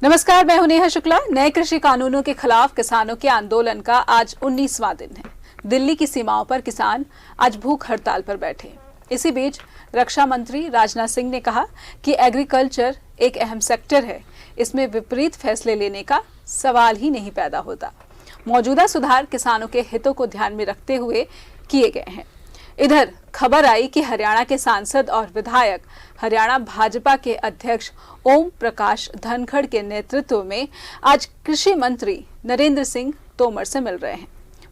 नमस्कार, मैं हूं नेहा शुक्ला। नए कृषि कानूनों के खिलाफ किसानों के आंदोलन का आज 19वां दिन है। दिल्ली की सीमाओं पर किसान आज भूख हड़ताल पर बैठे। इसी बीच रक्षा मंत्री राजनाथ सिंह ने कहा कि एग्रीकल्चर एक अहम सेक्टर है, इसमें विपरीत फैसले लेने का सवाल ही नहीं पैदा होता। मौजूदा सुधार किसानों के हितों को ध्यान में रखते हुए किए गए हैं। इधर खबर आई कि हरियाणा के सांसद और विधायक हरियाणा भाजपा के अध्यक्ष ओम प्रकाश धनखड़ के नेतृत्व में आज कृषि मंत्री नरेंद्र सिंह तोमर से मिल रहे हैं।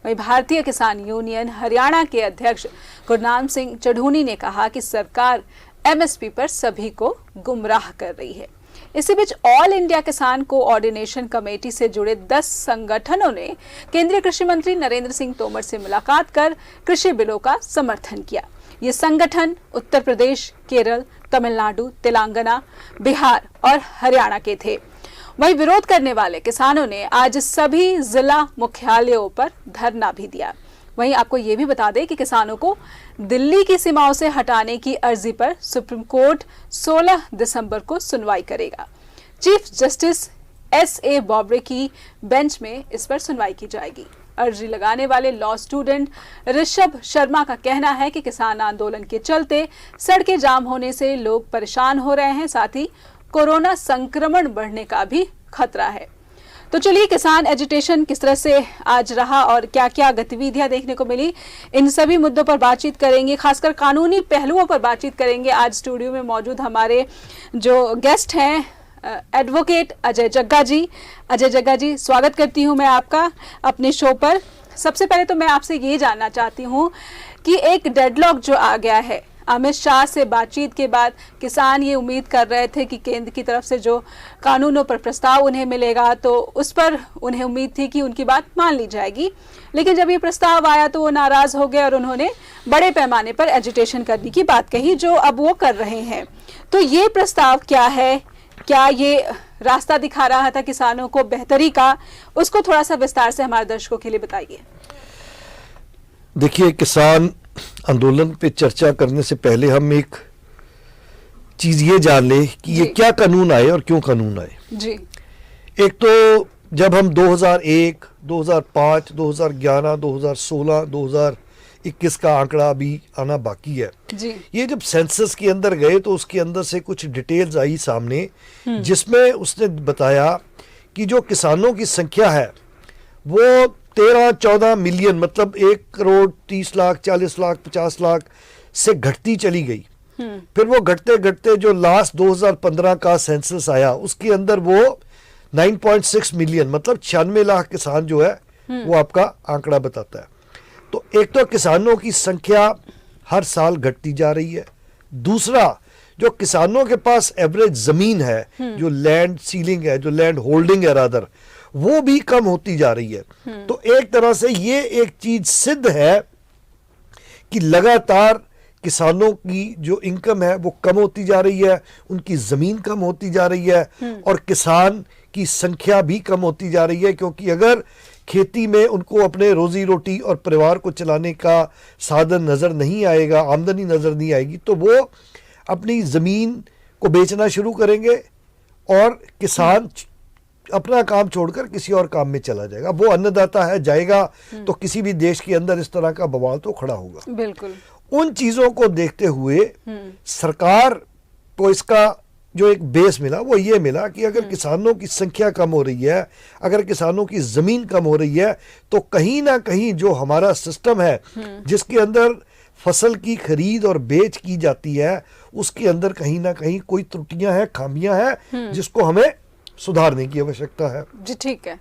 वहीं भारतीय किसान यूनियन हरियाणा के अध्यक्ष गुरनाम सिंह चढ़ूनी ने कहा कि सरकार एमएसपी पर सभी को गुमराह कर रही है। इसी बीच ऑल इंडिया किसान कोऑर्डिनेशन कमेटी से जुड़े 10 संगठनों ने केंद्रीय कृषि मंत्री नरेंद्र सिंह तोमर से मुलाकात कर कृषि बिलों का समर्थन किया। ये संगठन उत्तर प्रदेश, केरल, तमिलनाडु, तेलंगाना, बिहार और हरियाणा के थे। वहीं विरोध करने वाले किसानों ने आज सभी जिला मुख्यालयों पर धरना भी दिया। वहीं आपको ये भी बता दें कि किसानों को दिल्ली की सीमाओं से हटाने की अर्जी पर सुप्रीम कोर्ट 16 दिसंबर को सुनवाई करेगा। Chief justice एस.ए. बॉब्डे की बेंच में इस पर सुनवाई की जाएगी। अर्जी लगाने वाले लॉ स्टूडेंट ऋषभ शर्मा का कहना है कि किसान आंदोलन के चलते सड़कें जाम होने से लोग परेशान हो रहे हैं, साथ ही कोरोना संक्रमण बढ़ने का भी खतरा है। तो चलिए, किसान एजिटेशन किस तरह से आज रहा और क्या क्या गतिविधियां देखने को मिली, इन सभी मुद्दों पर बातचीत करेंगे। खासकर कानूनी पहलुओं पर बातचीत करेंगे। आज स्टूडियो में मौजूद हमारे जो गेस्ट हैं एडवोकेट अजय जग्गा जी। अजय जग्गा जी, स्वागत करती हूं मैं आपका अपने शो पर। सबसे पहले तो मैं आपसे ये जानना चाहती हूं कि एक डेडलॉक जो आ गया है, अमित शाह से बातचीत के बाद किसान ये उम्मीद कर रहे थे कि केंद्र की तरफ से जो कानूनों पर प्रस्ताव उन्हें मिलेगा तो उस पर उन्हें उम्मीद थी कि उनकी बात मान ली जाएगी, लेकिन जब ये प्रस्ताव आया तो वो नाराज हो गए और उन्होंने बड़े पैमाने पर एजिटेशन करने की बात कही, जो अब वो कर रहे हैं। तो ये प्रस्ताव क्या है, क्या ये रास्ता दिखा रहा था किसानों को बेहतरी का, उसको थोड़ा सा विस्तार से हमारे दर्शकों के लिए बताइए। देखिए, किसान आंदोलन पे चर्चा करने से पहले हम एक चीज ये जान ले कि ये क्या कानून आए और क्यों कानून आए जी। एक तो जब हम 2001, 2005, 2011, 2016, 2021 का आंकड़ा अभी आना बाकी है जी। ये जब सेंसस के अंदर गए तो उसके अंदर से कुछ डिटेल्स आई सामने, जिसमें उसने बताया कि जो किसानों की संख्या है वो 13-14 मिलियन, मतलब 1 करोड़ 30 लाख, 40 लाख, 50 लाख से घटती चली गई। फिर वो घटते घटते जो लास्ट 2015 का सेंसस आया उसके अंदर वो 9.6 मिलियन, मतलब 96 लाख किसान जो है वो आपका आंकड़ा बताता है। तो एक तो किसानों की संख्या हर साल घटती जा रही है। दूसरा, जो किसानों के पास एवरेज जमीन है, जो लैंड सीलिंग है, जो लैंड होल्डिंग है रादर, वो भी कम होती जा रही है। तो एक तरह से ये एक चीज सिद्ध है कि लगातार किसानों की जो इनकम है वो कम होती जा रही है, उनकी जमीन कम होती जा रही है और किसान की संख्या भी कम होती जा रही है, क्योंकि अगर खेती में उनको अपने रोजी रोटी और परिवार को चलाने का साधन नजर नहीं आएगा, आमदनी नजर नहीं आएगी, तो वो अपनी जमीन को बेचना शुरू करेंगे और किसान अपना काम छोड़कर किसी और काम में चला जाएगा। वो अन्नदाता है, जाएगा तो किसी भी देश के अंदर इस तरह का बवाल तो खड़ा होगा। बिल्कुल। उन चीजों को देखते हुए सरकार को इसका जो एक बेस मिला वो ये मिला कि अगर किसानों की संख्या कम हो रही है, अगर किसानों की जमीन कम हो रही है, तो कहीं ना कहीं जो हमारा सिस्टम है जिसके अंदर फसल की खरीद और बेच की जाती है, उसके अंदर कहीं ना कहीं कोई त्रुटियां हैं, खामियां हैं, जिसको हमें सुधारने की आवश्यकता है। जी, ठीक है।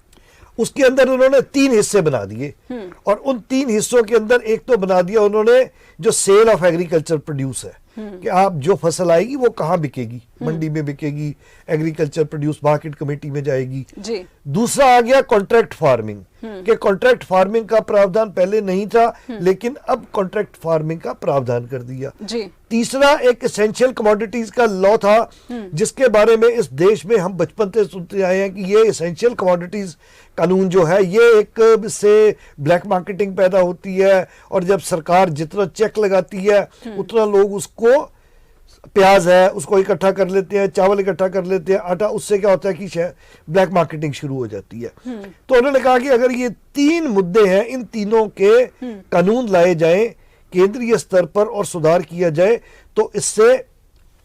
उसके अंदर उन्होंने 3 हिस्से बना दिए और उन 3 हिस्सों के अंदर एक तो बना दिया उन्होंने जो सेल ऑफ एग्रीकल्चर प्रोड्यूस है, कि आप जो फसल आएगी वो कहाँ बिकेगी, मंडी में बिकेगी, एग्रीकल्चर प्रोड्यूस मार्केट कमेटी में जाएगी जी। दूसरा आ गया कॉन्ट्रैक्ट फार्मिंग, कि कॉन्ट्रैक्ट फार्मिंग का प्रावधान पहले नहीं था, लेकिन अब कॉन्ट्रैक्ट फार्मिंग का प्रावधान कर दिया जी। तीसरा एक एसेंशियल कमोडिटीज का लॉ था, जिसके बारे में इस देश में हम बचपन से सुनते आए हैं कि ये एसेंशियल कमोडिटीज कानून जो है ये एक से ब्लैक मार्केटिंग पैदा होती है और जब सरकार जितना चेक लगाती है उतना लोग उसको प्याज है उसको इकट्ठा कर लेते हैं, चावल इकट्ठा कर लेते हैं, आटा, उससे क्या होता है कि ब्लैक मार्केटिंग शुरू हो जाती है। तो उन्होंने कहा कि अगर ये 3 मुद्दे हैं, इन तीनों के कानून लाए जाएं केंद्रीय स्तर पर और सुधार किया जाए तो इससे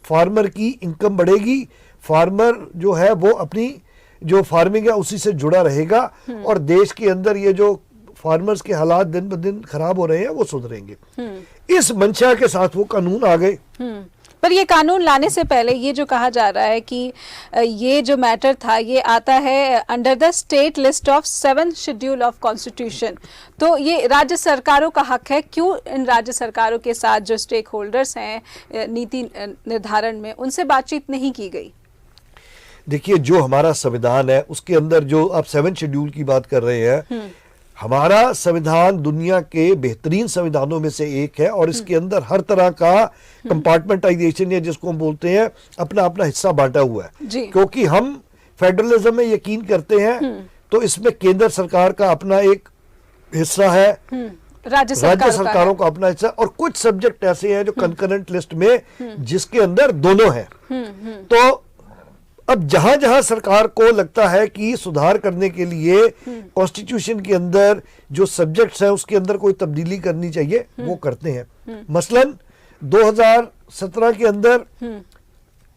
फार्मर की इनकम बढ़ेगी, फार्मर जो है वो अपनी जो फार्मिंग है उसी से जुड़ा रहेगा और देश के अंदर ये जो फार्मर्स के हालात दिन ब दिन खराब हो रहे हैं वो सुधरेंगे। इस मंशा के साथ वो कानून आ गए। पर ये कानून लाने से पहले ये जो कहा जा रहा है कि ये जो मैटर था ये आता है under the state list of 7th schedule of constitution, तो ये राज्य सरकारों का हक है। क्यों इन राज्य सरकारों के साथ जो स्टेक होल्डर्स हैं नीति निर्धारण में, उनसे बातचीत नहीं की गई? देखिए, जो हमारा संविधान है उसके अंदर जो आप 7th शेड्यूल की बात कर रहे हैं, हमारा संविधान दुनिया के बेहतरीन संविधानों में से एक है और इसके अंदर हर तरह का कंपार्टमेंटाइजेशन या जिसको हम बोलते हैं अपना अपना हिस्सा बांटा हुआ है। क्योंकि हम फेडरलिज्म में यकीन करते हैं तो इसमें केंद्र सरकार का अपना एक हिस्सा है, राज्य सरकारों का अपना हिस्सा, और कुछ सब्जेक्ट ऐसे हैं जो कंकरेंट लिस्ट में जिसके अंदर दोनों हैं। तो अब जहां जहां सरकार को लगता है कि सुधार करने के लिए कॉन्स्टिट्यूशन के अंदर जो सब्जेक्ट्स हैं उसके अंदर कोई तब्दीली करनी चाहिए वो करते हैं। मसलन 2017 के अंदर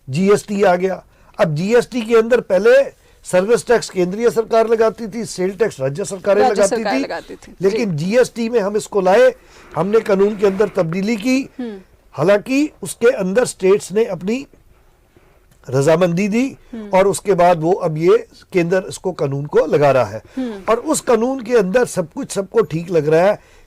जीएसटी आ गया। अब जीएसटी के अंदर पहले सर्विस टैक्स केंद्रीय सरकार लगाती थी, सेल टैक्स राज्य सरकारें लगाती थी। लेकिन जीएसटी में हम इसको लाए, हमने कानून के अंदर तब्दीली की। हालांकि उसके अंदर स्टेट्स ने अपनी रजामंदी दी और उसके बाद वो अब ये केंद्र इसको कानून को लगा रहा है और उस कानून के अंदर सब कुछ सबको ठीक लग रहा है।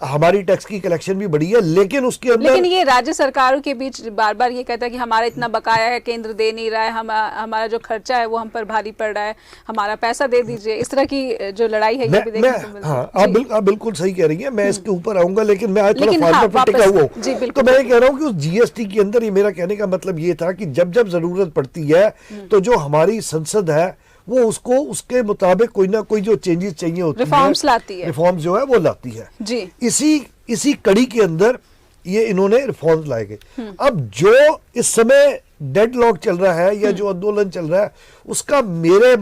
हमारी टैक्स की कलेक्शन भी बढ़ी है, लेकिन उसके अंदर लेकिन ये राज्य सरकारों के बीच बार बार ये कहता है कि हमारा इतना बकाया है, केंद्र दे नहीं रहा है, हमारा जो खर्चा है वो हम पर भारी पड़ रहा है, हमारा पैसा दे दीजिए। इस तरह की जो लड़ाई है ये भी देखने को मिलती है। हाँ, आप बिल्कुल सही कह रही हैं, मैं इसके ऊपर आऊंगा, लेकिन मैं आज थोड़ा फार्मर पर टिका हुआ हूं। तो मैं कह रहा हूँ कि उस जीएसटी के अंदर, ये मेरा कहने का मतलब ये था कि जब जब जरूरत पड़ती है तो जो हमारी संसद है वो उसको उसके मुताबिक कोई ना कोई जो चेंजेस चाहिए होती है, रिफॉर्म्स लाती है, रिफॉर्म्स जो है वो लाती है जी। इसी कड़ी के अंदर ये इन्होंने रिफॉर्म्स लाए गए। अब जो इस समय डेडलॉक चल रहा है या जो आंदोलन चल रहा है उसका मेरे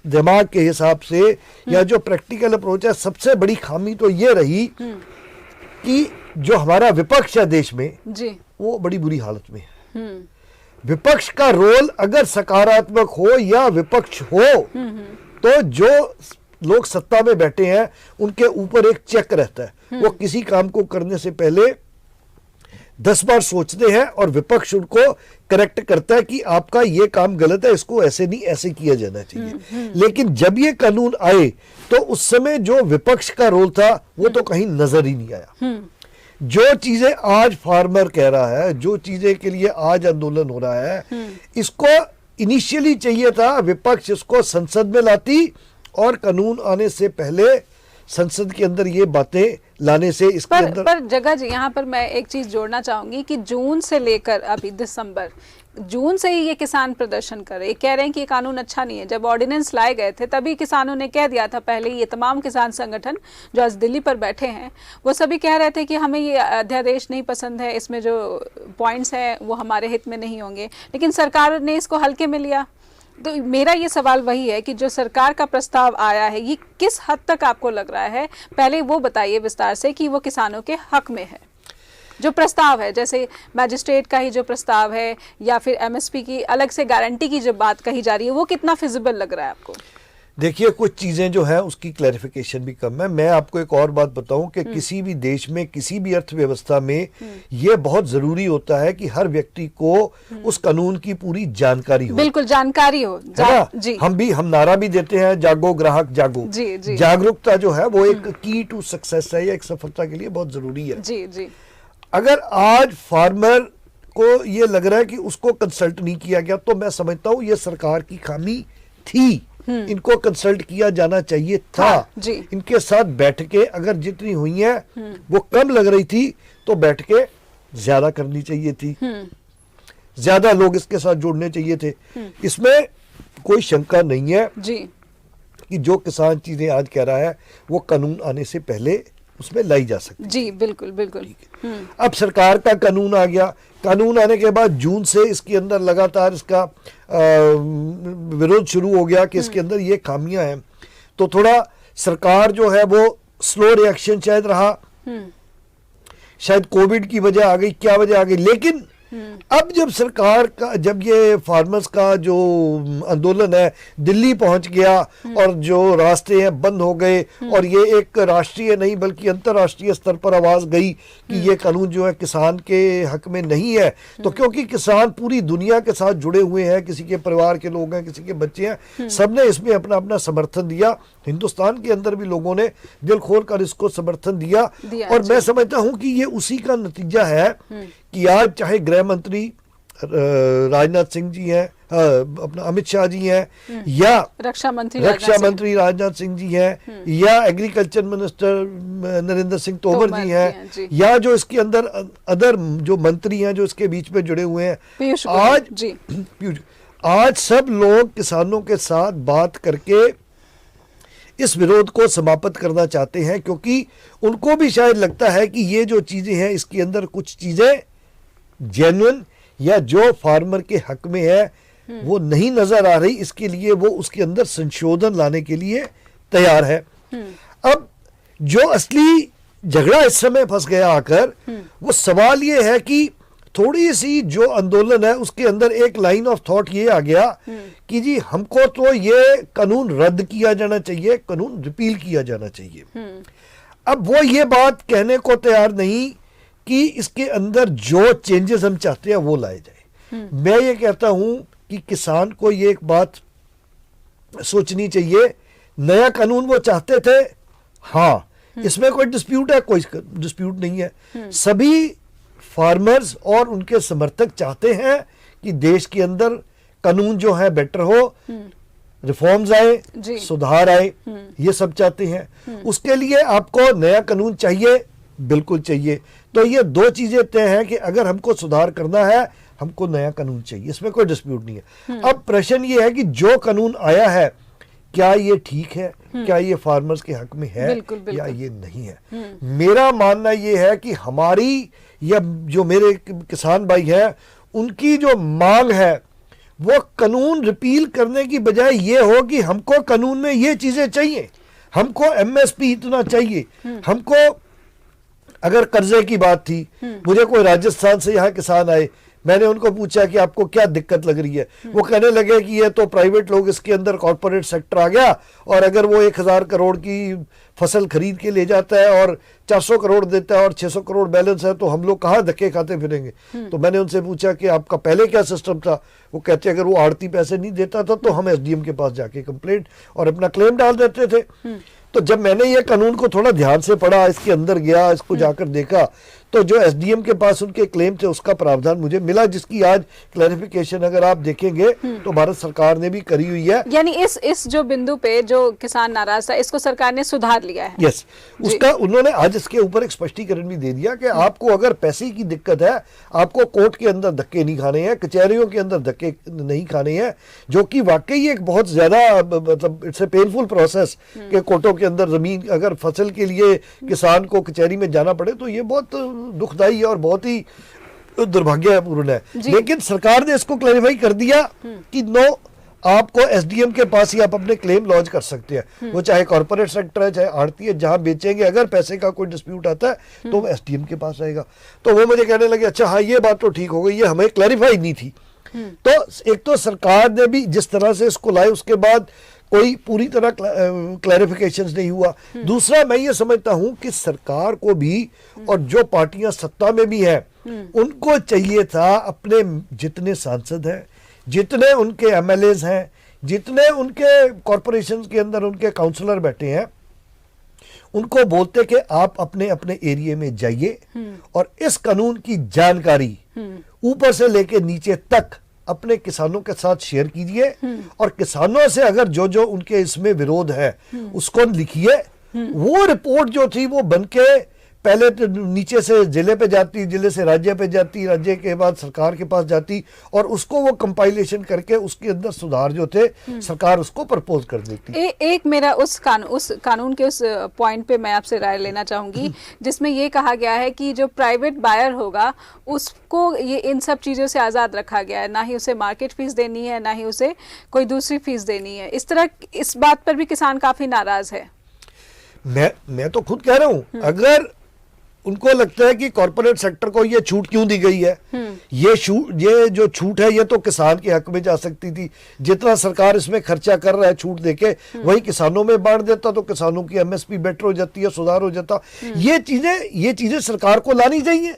दिमाग के हिसाब से या जो प्रैक्टिकल अप्रोच है, सबसे बड़ी खामी तो ये रही कि जो हमारा विपक्ष है देश में जी, वो बड़ी बुरी हालत में है। विपक्ष का रोल अगर सकारात्मक हो या विपक्ष हो तो जो लोग सत्ता में बैठे हैं उनके ऊपर एक चेक रहता है। वो किसी काम को करने से पहले 10 बार सोचते हैं और विपक्ष उनको करेक्ट करता है कि आपका ये काम गलत है, इसको ऐसे नहीं ऐसे किया जाना चाहिए। लेकिन जब ये कानून आए तो उस समय जो विपक्ष का रोल था वो तो कहीं नजर ही नहीं आया। जो चीजें आज फार्मर कह रहा है, जो चीजें के लिए आज आंदोलन हो रहा है, इसको इनिशियली चाहिए था विपक्ष इसको संसद में लाती और कानून आने से पहले संसद के अंदर ये बातें लाने से इसके अंदर। पर जगह जी, यहाँ पर मैं एक चीज जोड़ना चाहूंगी कि जून से लेकर अभी दिसंबर, जून से ही ये किसान प्रदर्शन कर रहे, कह रहे हैं कि ये कानून अच्छा नहीं है। जब ऑर्डिनेंस लाए गए थे तभी किसानों ने कह दिया था पहले, ये तमाम किसान संगठन जो आज दिल्ली पर बैठे हैं वो सभी कह रहे थे कि हमें ये अध्यादेश नहीं पसंद है, इसमें जो पॉइंट्स हैं वो हमारे हित में नहीं होंगे, लेकिन सरकार ने इसको हल्के में लिया। तो मेरा ये सवाल वही है कि जो सरकार का प्रस्ताव आया है ये किस हद तक आपको लग रहा है, पहले वो बताइए विस्तार से, कि वो किसानों के हक में है? जो प्रस्ताव है, जैसे मैजिस्ट्रेट का ही जो प्रस्ताव है या फिर एमएसपी की अलग से गारंटी की जो बात कही जा रही है, वो कितना फिजिबल लग रहा है आपको? देखिए, कुछ चीजें जो है उसकी क्लैरिफिकेशन भी कम है। मैं आपको एक और बात बताऊं कि किसी भी देश में, किसी भी अर्थव्यवस्था में ये बहुत जरूरी होता है कि हर व्यक्ति को उस कानून की पूरी जानकारी हो। बिल्कुल जानकारी हो जी। हम नारा भी देते हैं, जागो ग्राहक जागो। जी। जागरूकता जो है वो एक की टू सक्सेस है, या एक सफलता के लिए बहुत जरूरी है। जी। अगर आज फार्मर को ये लग रहा है कि उसको कंसल्ट नहीं किया गया तो मैं समझता हूँ ये सरकार की खामी थी। इनको कंसल्ट किया जाना चाहिए था। जी। इनके साथ बैठ के अगर जितनी हुई है वो कम लग रही थी तो बैठ के ज्यादा करनी चाहिए थी, ज्यादा लोग इसके साथ जुड़ने चाहिए थे। इसमें कोई शंका नहीं है जी कि जो किसान चीजें आज कह रहा है वो कानून आने से पहले उसमें लाई जा सकती है। जी बिल्कुल बिल्कुल। अब सरकार का कानून आ गया, कानून आने के बाद जून से इसके अंदर लगातार इसका विरोध शुरू हो गया कि इसके अंदर ये खामियां हैं, तो थोड़ा सरकार जो है वो स्लो रिएक्शन शायद रहा, शायद कोविड की वजह आ गई, क्या वजह आ गई, लेकिन अब जब सरकार का, जब ये फार्मर्स का जो आंदोलन है दिल्ली पहुंच गया और जो रास्ते हैं बंद हो गए और ये एक राष्ट्रीय नहीं बल्कि अंतर्राष्ट्रीय स्तर पर आवाज गई कि ये कानून जो है किसान के हक में नहीं है, तो क्योंकि किसान पूरी दुनिया के साथ जुड़े हुए हैं, किसी के परिवार के लोग हैं, किसी के बच्चे हैं, सबने इसमें अपना अपना समर्थन दिया। हिंदुस्तान के अंदर भी लोगों ने दिल खोल कर इसको समर्थन दिया और मैं समझता हूं कि ये उसी का नतीजा है कि आज चाहे गृह मंत्री राजनाथ सिंह जी हैं, अपना अमित शाह जी हैं, या रक्षा मंत्री राजनाथ सिंह जी हैं, या एग्रीकल्चर मिनिस्टर नरेंद्र सिंह तोमर जी हैं, या जो इसके अंदर अदर जो मंत्री हैं जो इसके बीच में जुड़े हुए हैं, आज सब लोग किसानों के साथ बात करके इस विरोध को समाप्त करना चाहते हैं, क्योंकि उनको भी शायद लगता है कि ये जो चीजें हैं इसके अंदर कुछ चीजें जेन्युइन या जो फार्मर के हक में है वो नहीं नजर आ रही, इसके लिए वो उसके अंदर संशोधन लाने के लिए तैयार है। अब जो असली झगड़ा इस समय फंस गया आकर, वो सवाल ये है कि थोड़ी सी जो आंदोलन है उसके अंदर एक लाइन ऑफ थॉट ये आ गया कि जी हमको तो ये कानून रद्द किया जाना चाहिए, कानून रिपील किया जाना चाहिए। अब वो ये बात कहने को तैयार नहीं कि इसके अंदर जो चेंजेस हम चाहते हैं वो लाए जाए। मैं ये कहता हूं कि किसान को ये एक बात सोचनी चाहिए, नया कानून वो चाहते थे, हाँ इसमें कोई डिस्प्यूट है, कोई डिस्प्यूट नहीं है। सभी फार्मर्स और उनके समर्थक चाहते हैं कि देश के अंदर कानून जो है बेटर हो, रिफॉर्म्स आए, सुधार आए, ये सब चाहते हैं। उसके लिए आपको नया कानून चाहिए, बिल्कुल चाहिए। तो ये दो चीजें तय हैं कि अगर हमको सुधार करना है हमको नया कानून चाहिए, इसमें कोई डिस्प्यूट नहीं है। अब प्रश्न ये है कि जो कानून आया है क्या ये ठीक है, क्या ये फार्मर्स के हक में है, बिल्कुल, बिल्कुल। या ये नहीं है। मेरा मानना ये है कि हमारी या जो मेरे किसान भाई हैं उनकी जो मांग है वो कानून रिपील करने की बजाय ये हो कि हमको कानून में ये चीजें चाहिए, हमको एमएसपी इतना चाहिए, हमको अगर कर्जे की बात थी, मुझे कोई राजस्थान से यहाँ किसान आए, मैंने उनको पूछा कि आपको क्या दिक्कत लग रही है, वो कहने लगे कि ये तो प्राइवेट लोग, इसके अंदर कॉर्पोरेट सेक्टर आ गया और अगर वो 1000 करोड़ की फसल खरीद के ले जाता है और 400 करोड़ देता है और 600 करोड़ बैलेंस है तो हम लोग कहाँ धक्के खाते फिरेंगे। तो मैंने उनसे पूछा कि आपका पहले क्या सिस्टम था, वो कहते अगर वो आड़ती पैसे नहीं देता था तो हम एसडीएम के पास जाके कंप्लेंट और अपना क्लेम डाल देते थे। तो जब मैंने ये कानून को थोड़ा ध्यान से पढ़ा, इसके अंदर गया, इसको जाकर देखा, तो जो एसडीएम के पास उनके क्लेम थे उसका प्रावधान मुझे मिला, जिसकी आज क्लैरिफिकेशन अगर आप देखेंगे तो भारत सरकार ने भी करी हुई है। यानी इस जो बिंदु पे जो किसान नाराज था इसको सरकार ने सुधार लिया है। यस, उसका उन्होंने आज इसके ऊपर एक स्पष्टीकरण भी दे दिया कि आपको अगर पैसे की दिक्कत है, आपको कोर्ट के अंदर धक्के नहीं खाने हैं, कचहरियों के अंदर धक्के नहीं खाने हैं, जो कि वाकई एक बहुत ज्यादा मतलब इट्स ए पेनफुल प्रोसेस के कोर्टों के अंदर जमीन अगर फसल के लिए किसान को कचहरी में जाना पड़े तो ये बहुत दुखदाई और बहुत ही दुर्भाग्यपूर्ण है। लेकिन सरकार ने इसको क्लैरिफाई कर दिया कि नो, आपको एसडीएम के पास ही आप अपने क्लेम लॉन्च कर सकते हैं, वो चाहे कॉर्पोरेट सेक्टर है चाहे आड़ती है, जहां बेचेंगे अगर पैसे का कोई डिस्प्यूट आता है तो वो एसडीएम के पास आएगा। तो वो मुझे कहने लगे अच्छा हाँ ये बात तो ठीक हो गई, ये हमें क्लैरिफाई नहीं थी। तो एक तो सरकार ने भी जिस तरह से इसको लाए उसके बाद कोई पूरी तरह क्लैरिफिकेशंस नहीं हुआ। दूसरा मैं ये समझता हूं कि सरकार को भी और जो पार्टियां सत्ता में भी हैं उनको चाहिए था अपने जितने सांसद हैं, जितने उनके एमएलएज हैं, जितने उनके कॉरपोरेशन के अंदर उनके काउंसलर बैठे हैं, उनको बोलते कि आप अपने अपने एरिया में जाइए और इस कानून की जानकारी ऊपर से लेके नीचे तक अपने किसानों के साथ शेयर कीजिए और किसानों से अगर जो जो उनके इसमें विरोध है उसको लिखिए। वो रिपोर्ट जो थी वो बनके पहले तो नीचे से जिले पे जाती, जिले से राज्य पे जाती, राज्य के बाद सरकार के पास जाती, और उसको वो कंपाइलेशन करके उसके अंदर सुधार जो थे सरकार उसको प्रपोज कर देती। एक मेरा उस कानून के उस पॉइंट पे मैं आपसे राय लेना चाहूंगी, जिसमें ये कहा गया है कि जो प्राइवेट बायर होगा उसको ये इन सब चीजों से आजाद रखा गया है, ना ही उसे मार्केट फीस देनी है, ना ही उसे कोई दूसरी फीस देनी है। इस बात पर भी किसान काफी नाराज है। मैं तो खुद कह रहा हूं, अगर उनको लगता है कि कॉर्पोरेट सेक्टर को ये छूट क्यों दी गई है, ये जो छूट है ये तो किसान के हक में जा सकती थी। जितना सरकार इसमें खर्चा कर रहा है छूट देके, वही किसानों में बांट देता तो किसानों की एमएसपी बेटर हो जाती है, सुधार हो जाता। ये चीजें सरकार को लानी चाहिए।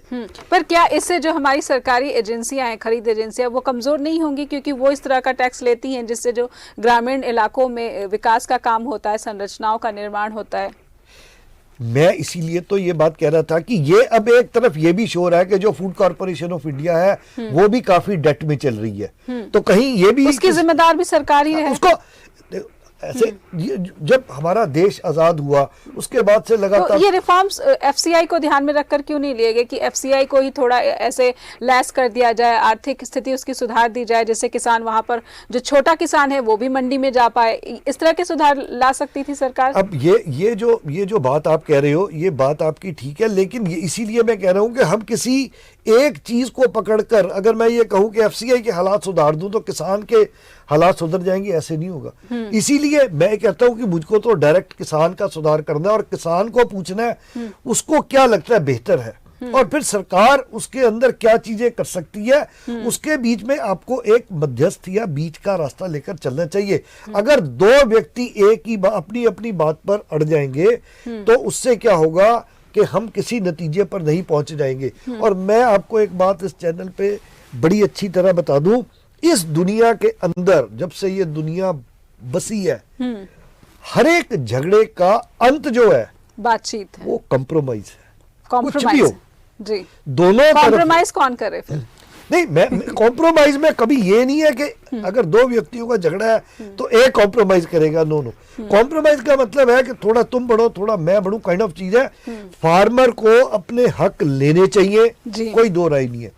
पर क्या इससे जो हमारी सरकारी एजेंसियां हैं, खरीद एजेंसियां, वो कमजोर नहीं होंगी, क्योंकि वो इस तरह का टैक्स लेती हैं जिससे जो ग्रामीण इलाकों में विकास का काम होता है, संरचनाओं का निर्माण होता है। मैं इसीलिए तो ये बात कह रहा था कि ये अब एक तरफ ये भी शोर है कि जो फूड कॉर्पोरेशन ऑफ इंडिया है वो भी काफी डेट में चल रही है, तो कहीं ये भी उसकी जिम्मेदार भी सरकार ही है। उसको ऐसे जब हमारा देश आजाद हुआ उसके बाद से लगातार तो ये रिफॉर्म्स एफसीआई को ध्यान में रखकर क्यों नहीं लिए गए कि एफसीआई को ही थोड़ा ऐसे लैस कर दिया जाए, आर्थिक स्थिति उसकी सुधार दी जाए, जिससे किसान वहां पर जो छोटा किसान है वो भी मंडी में जा पाए। इस तरह के सुधार ला सकती थी सरकार। अब ये जो बात आप कह रहे हो, ये बात आपकी ठीक है, लेकिन इसीलिए मैं कह रहा हूं कि हम किसी एक चीज को पकड़कर अगर मैं ये कहूं कि एफसीआई के हालात सुधार दूं तो किसान के हालात सुधर जाएंगे, ऐसे नहीं होगा। इसीलिए मैं कहता हूं कि मुझको तो डायरेक्ट किसान का सुधार करना है और किसान को पूछना है उसको क्या लगता है बेहतर है, और फिर सरकार उसके अंदर क्या चीजें कर सकती है, उसके बीच में आपको एक मध्यस्थ या बीच का रास्ता लेकर चलना चाहिए। अगर दो व्यक्ति एक ही अपनी अपनी बात पर अड़ जाएंगे तो उससे क्या होगा कि हम किसी नतीजे पर नहीं पहुंच जाएंगे। और मैं आपको एक बात इस चैनल पे बड़ी अच्छी तरह बता दूं, इस दुनिया के अंदर जब से ये दुनिया बसी है, हर एक झगड़े का अंत जो है बातचीत है, वो कॉम्प्रोमाइज है। कॉम्प्रोमाइज कुछ भी हो, जी, दोनों कॉम्प्रोमाइज कौन करे फिर? नहीं, मैं कॉम्प्रोमाइज में कभी ये नहीं है कि अगर दो व्यक्तियों का झगड़ा है तो एक कॉम्प्रोमाइज करेगा, नो। कॉम्प्रोमाइज का मतलब है कि थोड़ा तुम बढ़ो थोड़ा मैं बढ़ूं काइंड ऑफ चीज है। फार्मर को अपने हक लेने चाहिए, कोई दो राय नहीं है।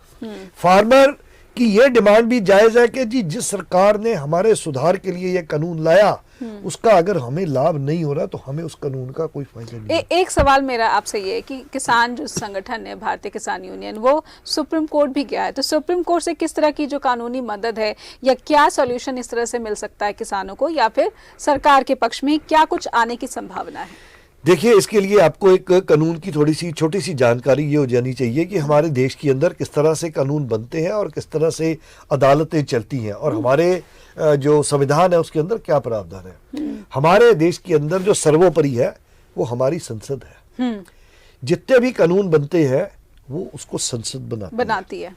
फार्मर की ये डिमांड भी जायज है कि जी जिस सरकार ने हमारे सुधार के लिए ये कानून लाया उसका अगर हमें लाभ नहीं हो रहा तो हमें उस कानून का कोई फायदा नहीं। एक सवाल मेरा आपसे ये है कि किसान जो संगठन है भारतीय किसान यूनियन, वो सुप्रीम कोर्ट भी गया है, तो सुप्रीम कोर्ट से किस तरह की जो कानूनी मदद है या क्या सॉल्यूशन इस तरह से मिल सकता है किसानों को, या फिर सरकार के पक्ष में क्या कुछ आने की संभावना है? देखिए, इसके लिए आपको एक कानून की थोड़ी सी छोटी सी जानकारी ये हो जानी चाहिए कि हमारे देश के अंदर किस तरह से कानून बनते हैं और किस तरह से अदालतें चलती हैं और हमारे जो संविधान है उसके अंदर क्या प्रावधान है। हमारे देश के अंदर जो सर्वोपरि है वो हमारी संसद है। जितने भी कानून बनते हैं वो उसको संसद बनाती है।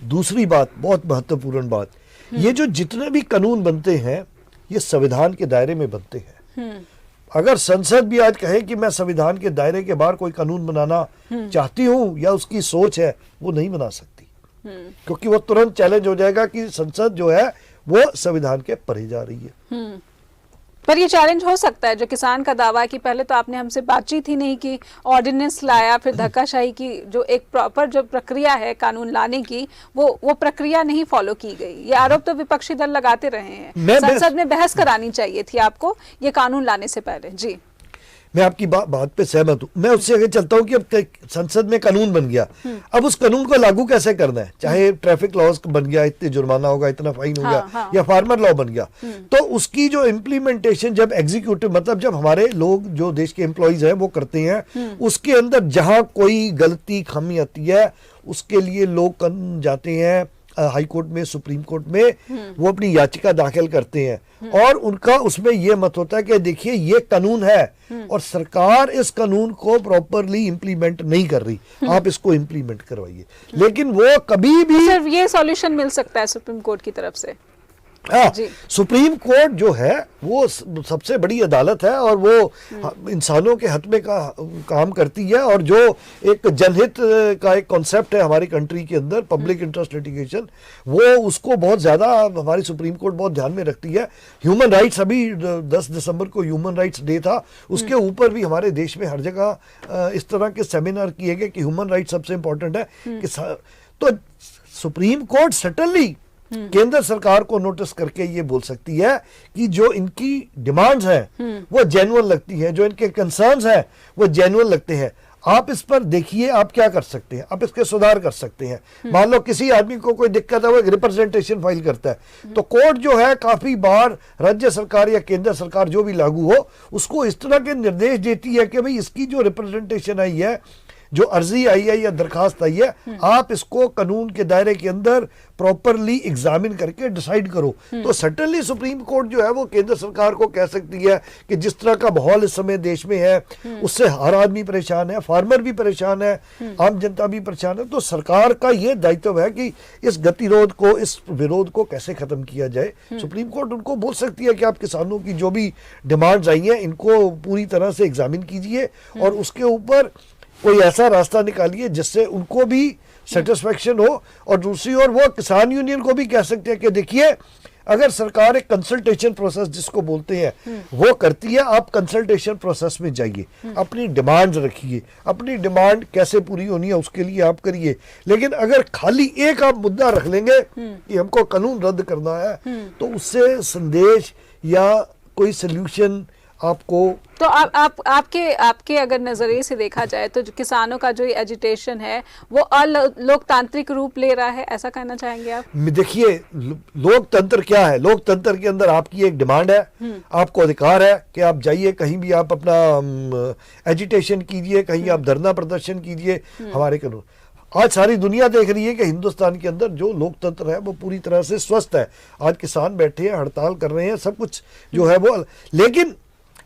दूसरी बात, बहुत महत्वपूर्ण बात, ये जो जितने भी कानून बनते हैं ये संविधान के दायरे में बनते हैं। अगर संसद भी आज कहे कि मैं संविधान के दायरे के बाहर कोई कानून बनाना चाहती हूं या उसकी सोच है, वो नहीं बना सकती, क्योंकि वो तुरंत चैलेंज हो जाएगा कि संसद जो है वो संविधान के परे जा रही है। पर ये चैलेंज हो सकता है, जो किसान का दावा है कि पहले तो आपने हमसे बातचीत ही नहीं की, ऑर्डिनेंस लाया, फिर धक्काशाही की, जो एक प्रॉपर जो प्रक्रिया है कानून लाने की वो प्रक्रिया नहीं फॉलो की गई। ये आरोप तो विपक्षी दल लगाते रहे हैं। संसद में बहस करानी चाहिए थी आपको ये कानून लाने से पहले। जी, मैं आपकी बात पे सहमत हूं। मैं उससे आगे चलता हूं कि अब संसद में कानून बन गया, अब उस कानून को लागू कैसे करना है, चाहे ट्रैफिक लॉज बन गया, इतने जुर्माना होगा, इतना फाइन हो गया, या फार्मर लॉ बन गया, तो उसकी जो इम्प्लीमेंटेशन जब एग्जीक्यूटिव मतलब जब हमारे लोग जो देश के एम्प्लॉइज हैं वो करते हैं, उसके अंदर जहां कोई गलती खामी आती है उसके लिए लोग जाते हैं हाई कोर्ट में, सुप्रीम कोर्ट में, वो अपनी याचिका दाखिल करते हैं और उनका उसमें यह मत होता है कि देखिए ये कानून है और सरकार इस कानून को प्रॉपरली इंप्लीमेंट नहीं कर रही, आप इसको इंप्लीमेंट करवाइए। लेकिन वो कभी भी सिर्फ ये सॉल्यूशन मिल सकता है सुप्रीम कोर्ट की तरफ से। हाँ, जी। सुप्रीम कोर्ट जो है वो सबसे बड़ी अदालत है और वो इंसानों के हित में काम करती है, और जो एक जनहित का एक कॉन्सेप्ट है हमारी कंट्री के अंदर, पब्लिक इंटरेस्ट लिटिगेशन, वो उसको बहुत ज़्यादा हमारी सुप्रीम कोर्ट बहुत ध्यान में रखती है। ह्यूमन राइट्स, अभी 10 दिसंबर को ह्यूमन राइट्स डे था, उसके ऊपर भी हमारे देश में हर जगह इस तरह के सेमिनार किए गए कि ह्यूमन राइट्स सबसे इंपॉर्टेंट है। तो सुप्रीम कोर्ट सटनली केंद्र सरकार को नोटिस करके ये बोल सकती है कि जो इनकी डिमांड्स हैं वो जेन्युइन लगती है, जो इनके कंसर्न्स हैं वो जेन्युइन लगते हैं। आप इस पर देखिए आप क्या कर सकते हैं, आप इसके सुधार कर सकते हैं। मान लो किसी आदमी को कोई दिक्कत है, वो एक रिप्रेजेंटेशन फाइल करता है, तो कोर्ट जो है काफी बार राज्य सरकार या केंद्र सरकार जो भी लागू हो उसको इस तरह के निर्देश देती है कि भाई इसकी जो रिप्रेजेंटेशन आई है, जो अर्जी आई है या दरखास्त आई है, आप इसको कानून के दायरे के अंदर प्रॉपरली एग्जामिन करके डिसाइड करो। तो सटनली सुप्रीम कोर्ट जो है वो केंद्र सरकार को कह सकती है कि जिस तरह का माहौल इस समय देश में है उससे हर आदमी परेशान है, फार्मर भी परेशान है, आम जनता भी परेशान है। तो सरकार का ये दायित्व है कि इस गतिरोध को, इस विरोध को कैसे खत्म किया जाए। सुप्रीम कोर्ट उनको बोल सकती है कि आप किसानों की जो भी डिमांड्स आई हैं इनको पूरी तरह से एग्जामिन कीजिए और उसके ऊपर कोई ऐसा रास्ता निकालिए जिससे उनको भी सेटिस्फेक्शन हो। और दूसरी ओर वो किसान यूनियन को भी कह सकते हैं कि देखिए, अगर सरकार एक कंसल्टेशन प्रोसेस जिसको बोलते हैं वो करती है, आप कंसल्टेशन प्रोसेस में जाइए, अपनी डिमांड्स रखिए, अपनी डिमांड कैसे पूरी होनी है उसके लिए आप करिए। लेकिन अगर खाली एक आप मुद्दा रख लेंगे कि हमको कानून रद्द करना है, तो उससे संदेश या कोई सल्यूशन आपको तो आपके अगर नजरिए से देखा जाए तो जो किसानों का जो ये एजिटेशन है वो अलोकतांत्रिक रूप ले रहा है, ऐसा कहना चाहेंगे आप? देखिए, लोकतंत्र क्या है? लोकतंत्र के अंदर आपकी एक डिमांड है, आपको अधिकार है कि आप जाइए कहीं भी, आप अपना एजिटेशन कीजिए, कहीं आप धरना प्रदर्शन कीजिए। हमारे कानून आज सारी दुनिया देख रही है कि हिंदुस्तान के अंदर जो लोकतंत्र है वो पूरी तरह से स्वस्थ है। आज किसान बैठे हैं, हड़ताल कर रहे हैं, सब कुछ जो है वो, लेकिन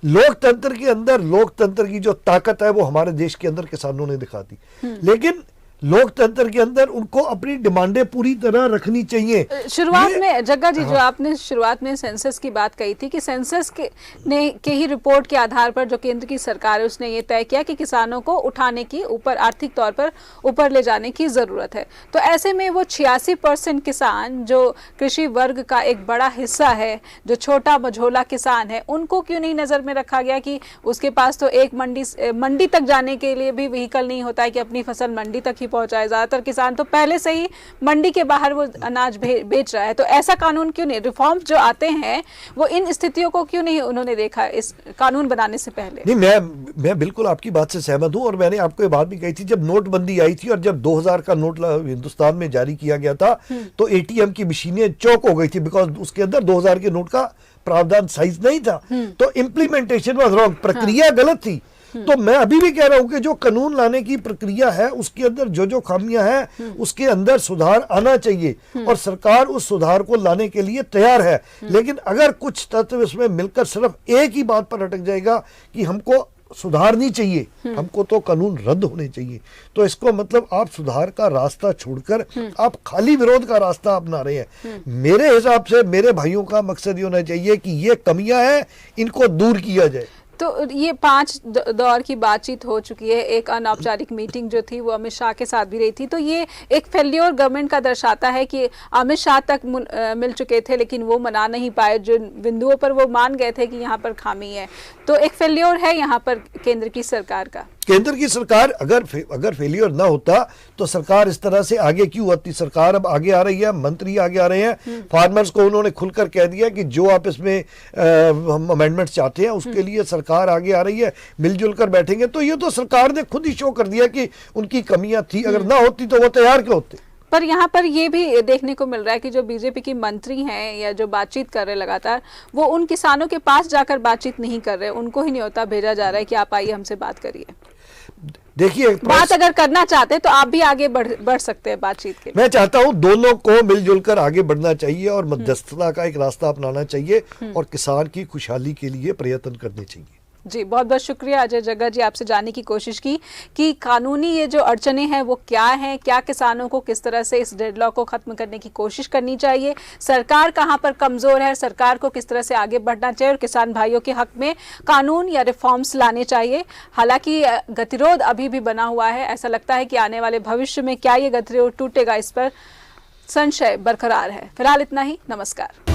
लोकतंत्र के अंदर लोकतंत्र की जो ताकत है वो हमारे देश के अंदर किसानों ने दिखा दी। लेकिन लोकतंत्र के अंदर उनको अपनी डिमांडें पूरी तरह रखनी चाहिए। शुरुआत में जग्गा जी, जो आपने शुरुआत में सेंसस की बात कही थी कि सेंसस के ही रिपोर्ट के आधार पर जो केंद्र की सरकार है उसने ये तय किया कि किसानों को उठाने की, ऊपर आर्थिक तौर पर ऊपर ले जाने की जरूरत है। तो ऐसे में वो 86% किसान जो कृषि वर्ग का एक बड़ा हिस्सा है, जो छोटा मझोला किसान है, उनको क्यों नहीं नजर में रखा गया कि उसके पास तो एक मंडी तक जाने के लिए भी व्हीकल नहीं होता है कि अपनी फसल मंडी तक ही पहुंचाए। ज्यादातर किसान तो पहले से ही मंडी के बाहर वो अनाज बेच रहा है। तो ऐसा कानून क्यों नहीं, रिफॉर्म्स जो आते हैं वो इन स्थितियों को क्यों नहीं उन्होंने देखा इस कानून बनाने से पहले? नहीं, मैं बिल्कुल आपकी बात से सहमत हूं, और मैंने आपको ये बात भी कही थी जब नोटबंदी आई थी और जब 2000 का नोट हिंदुस्तान में जारी किया गया था तो एटीएम की मशीनें चौक हो गई थी, बिकॉज उसके अंदर 2000 के नोट का प्रावधान साइज नहीं था। तो इम्प्लीमेंटेशन वाज रॉन्ग, प्रक्रिया गलत थी। तो मैं अभी भी कह रहा हूं कि जो कानून लाने की प्रक्रिया है उसके अंदर जो जो खामियां हैं उसके अंदर सुधार आना चाहिए और सरकार उस सुधार को लाने के लिए तैयार है। लेकिन अगर कुछ तत्व इसमें मिलकर सिर्फ एक ही बात पर अटक जाएगा कि हमको सुधार नहीं चाहिए, हमको तो कानून रद्द होने चाहिए, तो इसको मतलब आप सुधार का रास्ता छोड़कर आप खाली विरोध का रास्ता अपना रहे हैं। मेरे हिसाब से मेरे भाइयों का मकसद ये होना चाहिए कि ये कमियां हैं इनको दूर किया जाए। तो ये 5 दौर की बातचीत हो चुकी है, एक अनौपचारिक मीटिंग जो थी वो अमित शाह के साथ भी रही थी। तो ये एक फेल्योर गवर्नमेंट का दर्शाता है कि अमित शाह तक मिल चुके थे लेकिन वो मना नहीं पाए, जो बिंदुओं पर वो मान गए थे कि यहाँ पर खामी है। तो एक फेल्योर है यहाँ पर केंद्र की सरकार का। केंद्र की सरकार अगर फेलियर ना होता तो सरकार इस तरह से आगे क्यों आती? सरकार अब आगे आ रही है, मंत्री आगे आ रहे हैं, फार्मर्स को उन्होंने खुलकर कह दिया कि जो आप इसमें हम अमेंडमेंट चाहते हैं उसके लिए सरकार आगे आ रही है, मिलजुल कर बैठेंगे। तो ये तो सरकार ने खुद ही शो कर दिया कि उनकी कमियां थी, अगर ना होती तो वो तैयार क्यों होते। पर यहाँ पर ये भी देखने को मिल रहा है कि जो बीजेपी की मंत्री हैं या जो बातचीत कर रहे लगातार, वो उन किसानों के पास जाकर बातचीत नहीं कर रहे, उनको ही न्योता भेजा जा रहा है कि आप आइए हमसे बात करिए। देखिए, बात अगर करना चाहते तो आप भी आगे बढ़ सकते हैं बातचीत के लिए। मैं चाहता हूं दोनों को मिलजुल कर आगे बढ़ना चाहिए और मध्यस्थता का एक रास्ता अपनाना चाहिए और किसान की खुशहाली के लिए प्रयत्न करने चाहिए। जी, बहुत बहुत शुक्रिया अजय जग्गा जी, आपसे जानने की कोशिश की कि कानूनी ये जो अड़चने हैं वो क्या हैं, क्या किसानों को किस तरह से इस डेडलॉक को खत्म करने की कोशिश करनी चाहिए, सरकार कहां पर कमजोर है, सरकार को किस तरह से आगे बढ़ना चाहिए और किसान भाइयों के हक में कानून या रिफॉर्म्स लाने चाहिए। हालांकि गतिरोध अभी भी बना हुआ है, ऐसा लगता है कि आने वाले भविष्य में क्या ये गतिरोध टूटेगा, इस पर संशय बरकरार है। फिलहाल इतना ही, नमस्कार।